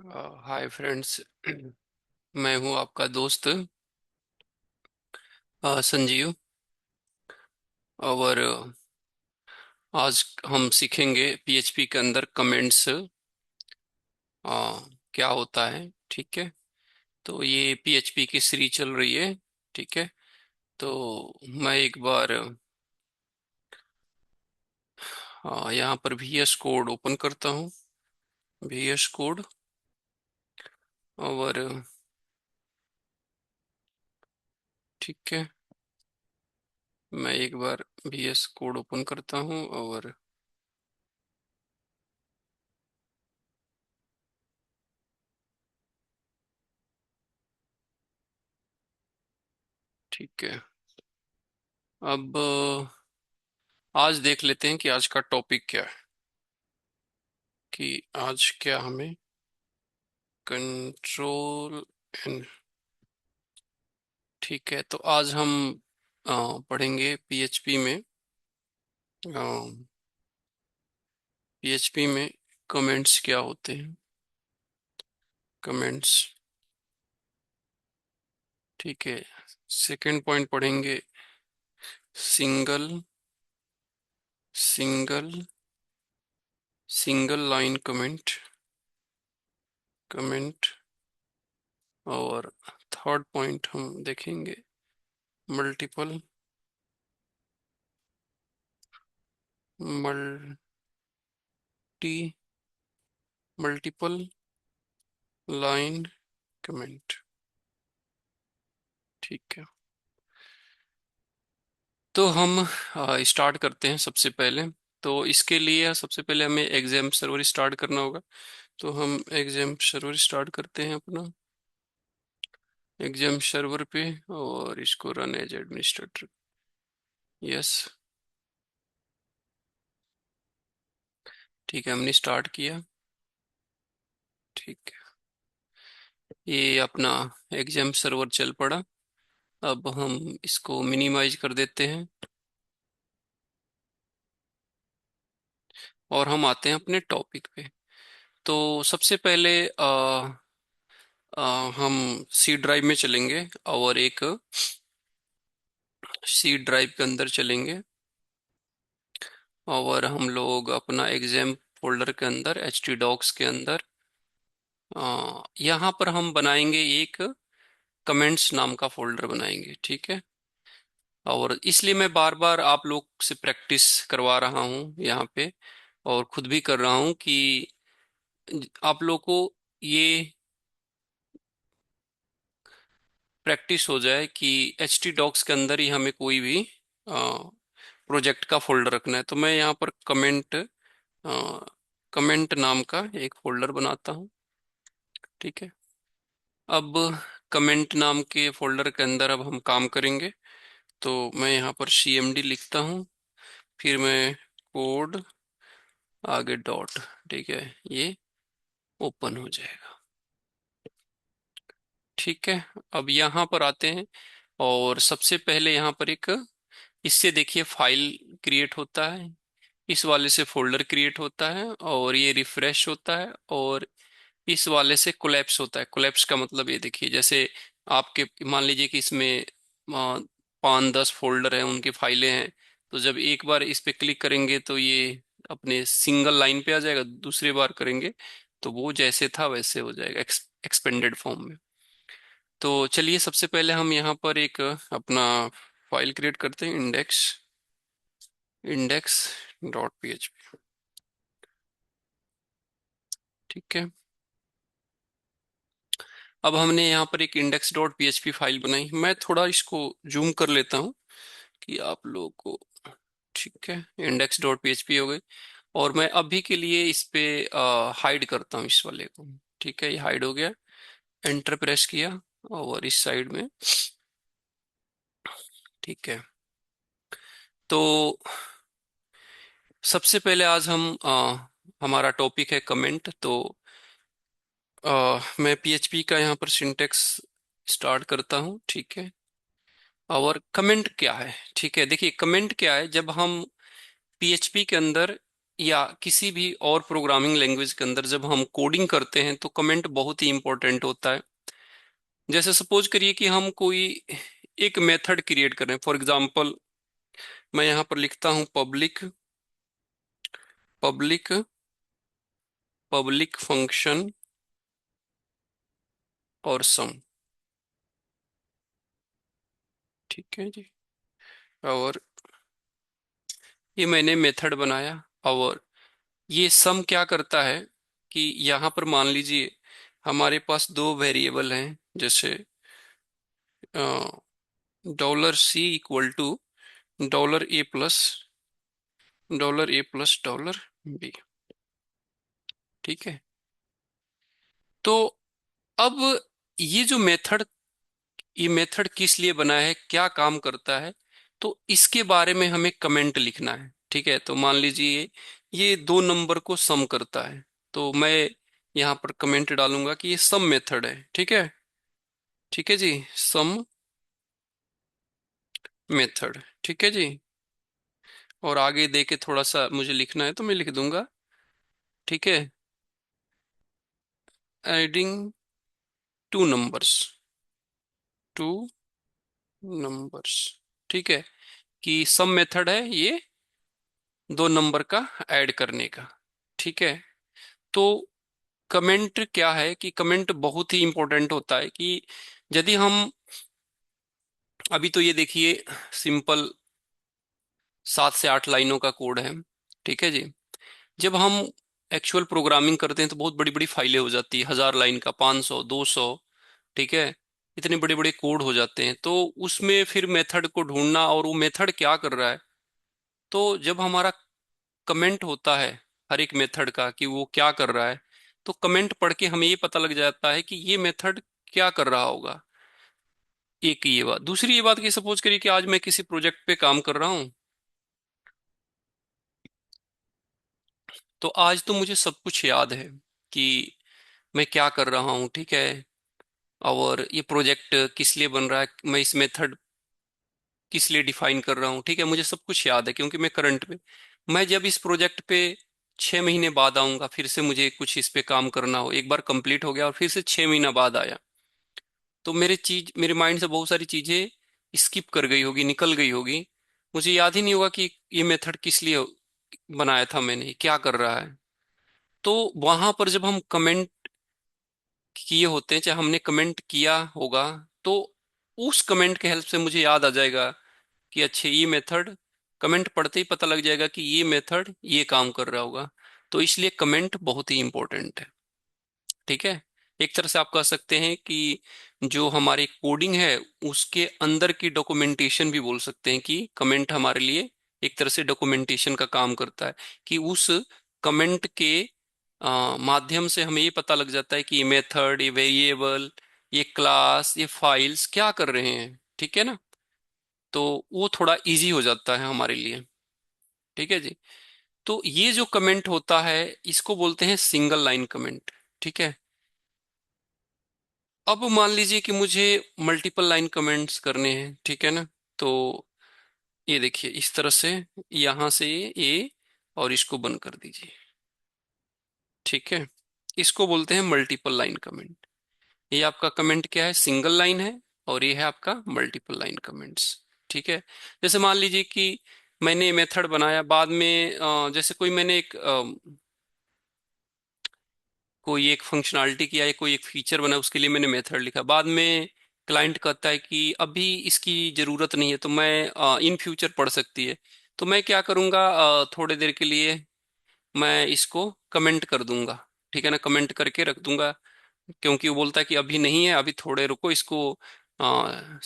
Hi friends. मैं हूं आपका दोस्त संजीव। और आज हम सीखेंगे पीएचपी के अंदर कमेंट्स क्या होता है। ठीक है, तो ये पीएचपी की सीरीज चल रही है। ठीक है, तो मैं एक बार यहाँ पर VS कोड ओपन करता हूँ। VS code. और ठीक है, मैं एक बार VS कोड ओपन करता हूँ। और ठीक है, अब आज देख लेते हैं कि आज का टॉपिक क्या है, कि आज क्या हमें कंट्रोल एंड। ठीक है, तो आज हम पढ़ेंगे पीएचपी में। पीएचपी में कमेंट्स क्या होते हैं। कमेंट्स। ठीक है, सेकंड पॉइंट पढ़ेंगे single single single line comment. Comment. और थर्ड पॉइंट हम देखेंगे multiple multi multiple line comment. ठीक है, तो हम स्टार्ट करते हैं सबसे पहले। तो इसके लिए सबसे पहले हमें एग्जाम सर्वर स्टार्ट करना होगा। तो हम एग्जाम सर्वर स्टार्ट करते हैं अपना एग्जाम सर्वर पे, और इसको रन एज एडमिनिस्ट्रेटर। यस। ठीक है, हमने स्टार्ट किया। ठीक है, ये अपना एग्जाम सर्वर चल पड़ा। अब हम इसको मिनिमाइज कर देते हैं और हम आते हैं अपने टॉपिक पे। तो सबसे पहले हम सी ड्राइव में चलेंगे और एक सी ड्राइव के अंदर चलेंगे। और हम लोग अपना एग्जाम फोल्डर के अंदर htdocs के अंदर यहाँ पर हम बनाएंगे एक कमेंट्स नाम का फोल्डर बनाएंगे। ठीक है, और इसलिए मैं बार बार आप लोग से प्रैक्टिस करवा रहा हूँ यहाँ पे, और खुद भी कर रहा हूँ कि आप लोग को ये प्रैक्टिस हो जाए कि htdocs के अंदर ही हमें कोई भी प्रोजेक्ट का फोल्डर रखना है। तो मैं यहाँ पर कमेंट नाम का एक फोल्डर बनाता हूँ। ठीक है, अब कमेंट नाम के फोल्डर के अंदर अब हम काम करेंगे। तो मैं यहाँ पर cmd लिखता हूँ, फिर मैं कोड आगे डॉट। ठीक है, ये ओपन हो जाएगा। ठीक है, अब यहाँ पर आते हैं और सबसे पहले यहाँ पर एक, इससे देखिए फाइल क्रिएट होता है, इस वाले से फोल्डर क्रिएट होता है, और ये रिफ्रेश होता है, और इस वाले से कोलैप्स होता है। कोलैप्स का मतलब ये देखिए, जैसे आपके मान लीजिए कि इसमें 5-10 फोल्डर हैं, उनकी फाइलें हैं। तो जब एक बार इस पे क्लिक करेंगे तो ये अपने सिंगल लाइन पे आ जाएगा, दूसरी बार करेंगे तो वो जैसे था वैसे हो जाएगा एक्सपेंडेड फॉर्म में। तो चलिए सबसे पहले हम यहाँ पर एक अपना फाइल क्रिएट करते हैं, इंडेक्स डॉट php। ठीक है, अब हमने यहाँ पर एक इंडेक्स डॉट php फाइल बनाई। मैं थोड़ा इसको जूम कर लेता हूँ कि आप लोगों को। ठीक है, इंडेक्स डॉट php हो गई, और मैं अभी के लिए इस पे हाइड करता हूँ इस वाले को। ठीक है, ये हाइड हो गया। एंटर प्रेस किया और इस साइड में। ठीक है, तो सबसे पहले आज हम हमारा टॉपिक है कमेंट। तो मैं पीएचपी का यहाँ पर सिंटेक्स स्टार्ट करता हूँ। ठीक है, और कमेंट क्या है। ठीक है, देखिए कमेंट क्या है। जब हम पीएचपी के अंदर या किसी भी और प्रोग्रामिंग लैंग्वेज के अंदर जब हम कोडिंग करते हैं तो कमेंट बहुत ही इंपॉर्टेंट होता है। जैसे सपोज करिए कि हम कोई एक मेथड क्रिएट कर रहे हैं। फॉर एग्जांपल मैं यहाँ पर लिखता हूँ पब्लिक पब्लिक पब्लिक फंक्शन और सम। ठीक है जी। और ये मैंने मेथड बनाया। और ये सम क्या करता है कि यहाँ पर मान लीजिए हमारे पास दो वेरिएबल हैं, जैसे $C = $A+$B। ठीक है। तो अब ये मेथड किस लिए बना है, क्या काम करता है, तो इसके बारे में हमें कमेंट लिखना है। ठीक है। तो मान लीजिए ये दो नंबर को सम करता है, तो मैं यहाँ पर कमेंट डालूंगा कि ये सम मेथड है। ठीक है। ठीक है जी। सम मेथड। ठीक है जी। और आगे दे के थोड़ा सा मुझे लिखना है तो मैं लिख दूंगा। ठीक है। Adding two numbers two numbers. ठीक है। कि सम मेथड है ये दो नंबर का ऐड करने का। ठीक है। तो कमेंट क्या है कि कमेंट बहुत ही इंपॉर्टेंट होता है कि यदि हम अभी तो ये देखिए सिंपल 7 से 8 लाइनों का कोड है। ठीक है जी। जब हम एक्चुअल प्रोग्रामिंग करते हैं तो बहुत बड़ी बड़ी फाइलें हो जाती है, 1000 लाइन का, 500, 200। ठीक है। इतने बड़े बड़े कोड हो जाते हैं, तो उसमें फिर मेथड को ढूंढना और वो मेथड क्या कर रहा है। तो जब हमारा कमेंट होता है हर एक मेथड का कि वो क्या कर रहा है, तो कमेंट पढ़ के हमें ये पता लग जाता है कि ये मेथड क्या कर रहा होगा। एक ये बात। दूसरी ये बात कि सपोज करिए कि आज मैं किसी प्रोजेक्ट पे काम कर रहा हूँ, तो आज तो मुझे सब कुछ याद है कि मैं क्या कर रहा हूँ। ठीक है। और ये प्रोजेक्ट किस लिए बन रहा है, मैं इस मेथड किस लिए डिफाइन कर रहा हूँ। ठीक है। मुझे सब कुछ याद है क्योंकि मैं करंट पे। मैं जब इस प्रोजेक्ट पे 6 महीने बाद आऊंगा, फिर से मुझे कुछ इस पे काम करना हो, एक बार कंप्लीट हो गया और फिर से 6 महीना बाद आया, तो मेरे माइंड से बहुत सारी चीजें स्किप कर गई होगी, निकल गई होगी। मुझे याद ही नहीं होगा कि ये मेथड किस लिए बनाया था, मैंने क्या कर रहा है। तो वहां पर जब हम कमेंट किए होते हैं, चाहे हमने कमेंट किया होगा, तो उस कमेंट के हेल्प से मुझे याद आ जाएगा कि अच्छे ये मेथड, कमेंट पढ़ते ही पता लग जाएगा कि ये मेथड ये काम कर रहा होगा। तो इसलिए कमेंट बहुत ही इंपॉर्टेंट है। ठीक है। एक तरह से आप कह सकते हैं कि जो हमारी कोडिंग है उसके अंदर की डॉक्यूमेंटेशन भी बोल सकते हैं कि कमेंट हमारे लिए एक तरह से डॉक्यूमेंटेशन का काम करता है। कि उस कमेंट के माध्यम से हमें ये पता लग जाता है कि ये मेथड, ये वेरिएबल, ये क्लास, ये फाइल्स क्या कर रहे हैं। ठीक है ना। तो वो थोड़ा इजी हो जाता है हमारे लिए। ठीक है जी। तो ये जो कमेंट होता है इसको बोलते हैं सिंगल लाइन कमेंट। ठीक है। अब मान लीजिए कि मुझे मल्टीपल लाइन कमेंट्स करने हैं। ठीक है ना। तो ये देखिए इस तरह से, यहां से ये और इसको बंद कर दीजिए। ठीक है। इसको बोलते हैं मल्टीपल लाइन कमेंट। ये आपका कमेंट क्या है, सिंगल लाइन है। और ये है आपका मल्टीपल लाइन कमेंट्स। ठीक है। जैसे मान लीजिए कि मैंने मेथड बनाया, बाद में जैसे कोई एक फंक्शनैलिटी किया है, कोई एक फीचर बना, उसके लिए मैंने मेथड लिखा, बाद में क्लाइंट कहता है कि अभी इसकी जरूरत नहीं है, तो मैं इन फ्यूचर पढ़ सकती है। तो मैं क्या करूंगा, थोड़ी देर के लिए मैं इसको कमेंट कर दूंगा। ठीक है ना, कमेंट करके रख दूंगा। क्योंकि वो बोलता है कि अभी नहीं है, अभी थोड़े रुको, इसको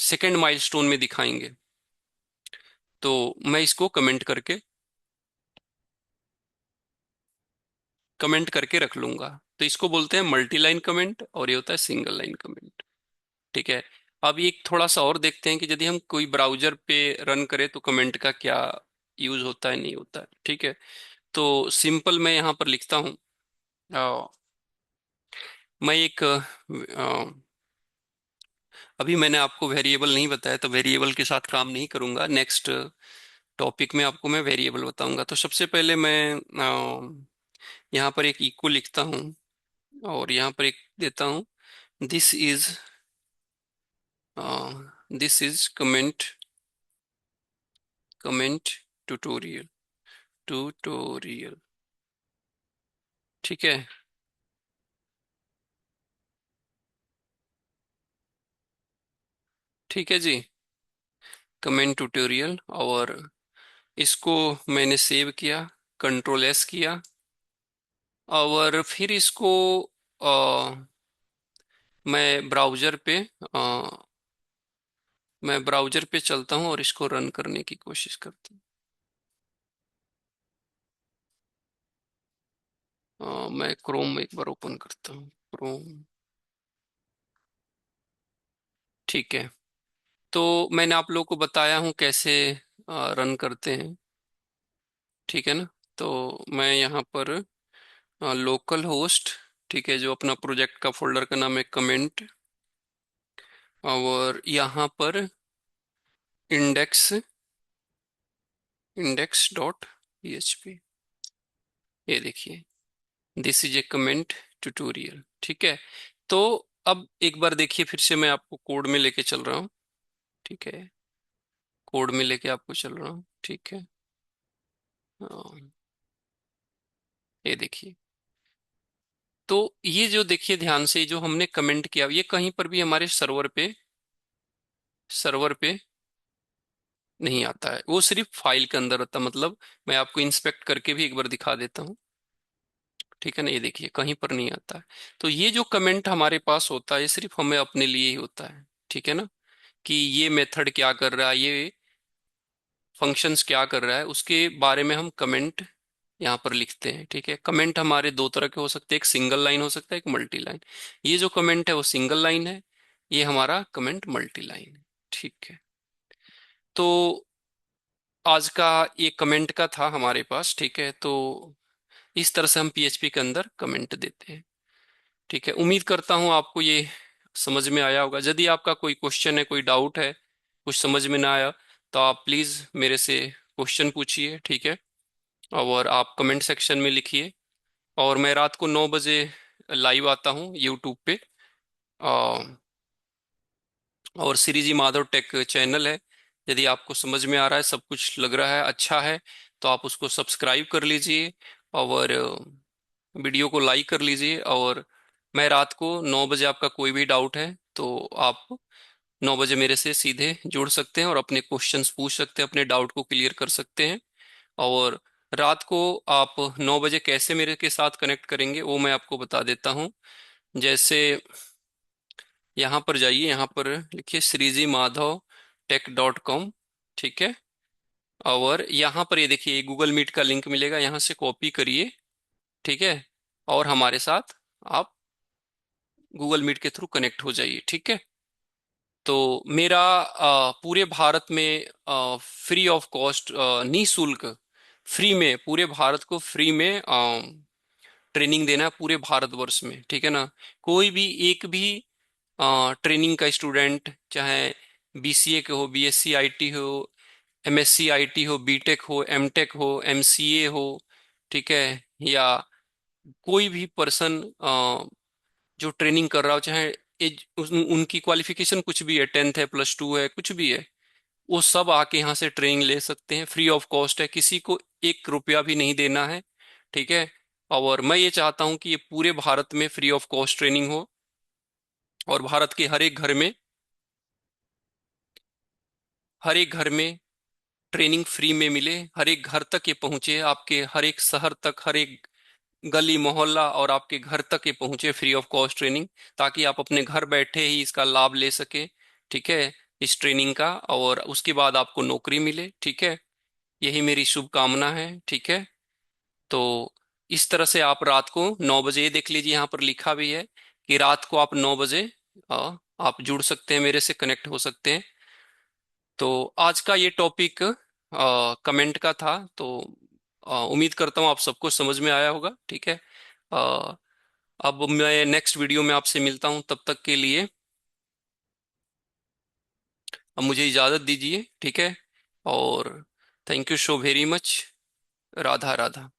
सेकेंड माइलस्टोन में दिखाएंगे। तो मैं इसको कमेंट करके रख लूंगा। तो इसको बोलते हैं मल्टी लाइन कमेंट और ये होता है सिंगल लाइन कमेंट। ठीक है। अब एक थोड़ा सा और देखते हैं कि यदि हम कोई ब्राउजर पे रन करें तो कमेंट का क्या यूज होता है, नहीं होता है। ठीक है। तो सिंपल मैं यहाँ पर लिखता हूँ। मैं एक अभी मैंने आपको वेरिएबल नहीं बताया, तो वेरिएबल के साथ काम नहीं करूंगा। नेक्स्ट टॉपिक में आपको मैं वेरिएबल बताऊंगा। तो सबसे पहले मैं यहाँ पर एक इक्वल लिखता हूँ और यहाँ पर एक देता हूँ this is this is comment tutorial tutorial. ठीक है। ठीक है जी, कमेंट ट्यूटोरियल। और इसको मैंने सेव किया, कंट्रोल एस किया, और फिर इसको मैं ब्राउज़र पे मैं ब्राउज़र पे चलता हूँ और इसको रन करने की कोशिश करता हूँ। मैं क्रोम एक बार ओपन करता हूँ, क्रोम। ठीक है। तो मैंने आप लोगों को बताया हूँ कैसे रन करते हैं। ठीक है ना। तो मैं यहाँ पर लोकल होस्ट, ठीक है, जो अपना प्रोजेक्ट का फोल्डर का नाम है कमेंट, और यहाँ पर इंडेक्स इंडेक्स डॉट पीएचपी, ये देखिए, this is a comment tutorial. ठीक है। तो अब एक बार देखिए, फिर से मैं आपको कोड में लेके चल रहा हूँ। ठीक है, कोड में लेके आपको चल रहा हूँ। ठीक है। ये देखिए। तो ये जो देखिए ध्यान से, जो हमने कमेंट किया, ये कहीं पर भी हमारे सर्वर पे नहीं आता है, वो सिर्फ फाइल के अंदर आता है। मतलब मैं आपको इंस्पेक्ट करके भी एक बार दिखा देता हूँ। ठीक है ना, ये देखिए कहीं पर नहीं आता है। तो ये जो कमेंट हमारे पास होता है, ये सिर्फ हमें अपने लिए ही होता है। ठीक है ना, कि ये मेथड क्या कर रहा है, ये फंक्शंस क्या कर रहा है, उसके बारे में हम कमेंट यहाँ पर लिखते हैं। ठीक है। कमेंट हमारे दो तरह के हो सकते हैं, एक सिंगल लाइन हो सकता है, एक मल्टी लाइन। ये जो कमेंट है वो सिंगल लाइन है, ये हमारा कमेंट मल्टी लाइन है। ठीक है। तो आज का ये कमेंट का था हमारे पास। ठीक है। तो इस तरह से हम पीएचपी के अंदर कमेंट देते हैं। ठीक है। उम्मीद करता हूँ आपको ये समझ में आया होगा। यदि आपका कोई क्वेश्चन है, कोई डाउट है, कुछ समझ में ना आया, तो आप प्लीज़ मेरे से क्वेश्चन पूछिए। ठीक है। और आप कमेंट सेक्शन में लिखिए। और मैं रात को 9 बजे लाइव आता हूँ यूट्यूब पे। और श्री जी माधव टेक चैनल है। यदि आपको समझ में आ रहा है, सब कुछ लग रहा है अच्छा है, तो आप उसको सब्सक्राइब कर लीजिए और वीडियो को लाइक कर लीजिए। और मैं रात को 9 बजे, आपका कोई भी डाउट है तो आप 9 बजे मेरे से सीधे जुड़ सकते हैं और अपने क्वेश्चंस पूछ सकते हैं, अपने डाउट को क्लियर कर सकते हैं। और रात को आप 9 बजे कैसे मेरे के साथ कनेक्ट करेंगे, वो मैं आपको बता देता हूँ। जैसे यहाँ पर जाइए, यहाँ पर लिखिए श्रीजी माधव टेक.com। ठीक है। और यहाँ पर ये देखिए गूगल मीट का लिंक मिलेगा, यहाँ से कॉपी करिए। ठीक है। और हमारे साथ आप गूगल मीट के थ्रू कनेक्ट हो जाइए। ठीक है। तो मेरा पूरे भारत में फ्री ऑफ कॉस्ट, निःशुल्क, फ्री में, पूरे भारत को फ्री में ट्रेनिंग देना है, पूरे भारतवर्ष में। ठीक है ना। कोई भी एक भी ट्रेनिंग का स्टूडेंट, चाहे बीसीए के हो, बीएससी आईटी हो, एमएससी आईटी हो, बीटेक हो, एमटेक हो, एमसीए हो, ठीक है, या कोई भी पर्सन जो ट्रेनिंग कर रहा हो, चाहे उनकी क्वालिफिकेशन कुछ भी है, 10th है, +2 है, कुछ भी है, वो सब आके यहाँ से ट्रेनिंग ले सकते हैं। फ्री ऑफ कॉस्ट है, किसी को 1 रुपया भी नहीं देना है। ठीक है। और मैं ये चाहता हूँ कि ये पूरे भारत में फ्री ऑफ कॉस्ट ट्रेनिंग हो, और भारत के हर एक घर में ट्रेनिंग फ्री में मिले, हर एक घर तक ये पहुंचे, आपके हर एक शहर तक, हर एक गली मोहल्ला और आपके घर तक ये पहुंचे फ्री ऑफ कॉस्ट ट्रेनिंग, ताकि आप अपने घर बैठे ही इसका लाभ ले सके। ठीक है, इस ट्रेनिंग का, और उसके बाद आपको नौकरी मिले। ठीक है, यही मेरी शुभकामना है। ठीक है। तो इस तरह से आप रात को 9 बजे, ये देख लीजिए यहाँ पर लिखा भी है कि रात को आप 9 बजे आप जुड़ सकते हैं, मेरे से कनेक्ट हो सकते हैं। तो आज का ये टॉपिक कमेंट का था। तो उम्मीद करता हूँ आप सबको समझ में आया होगा। ठीक है। अ, अब मैं नेक्स्ट वीडियो में आपसे मिलता हूँ, तब तक के लिए अब मुझे इजाज़त दीजिए। ठीक है। और thank you so very much. Radha Radha.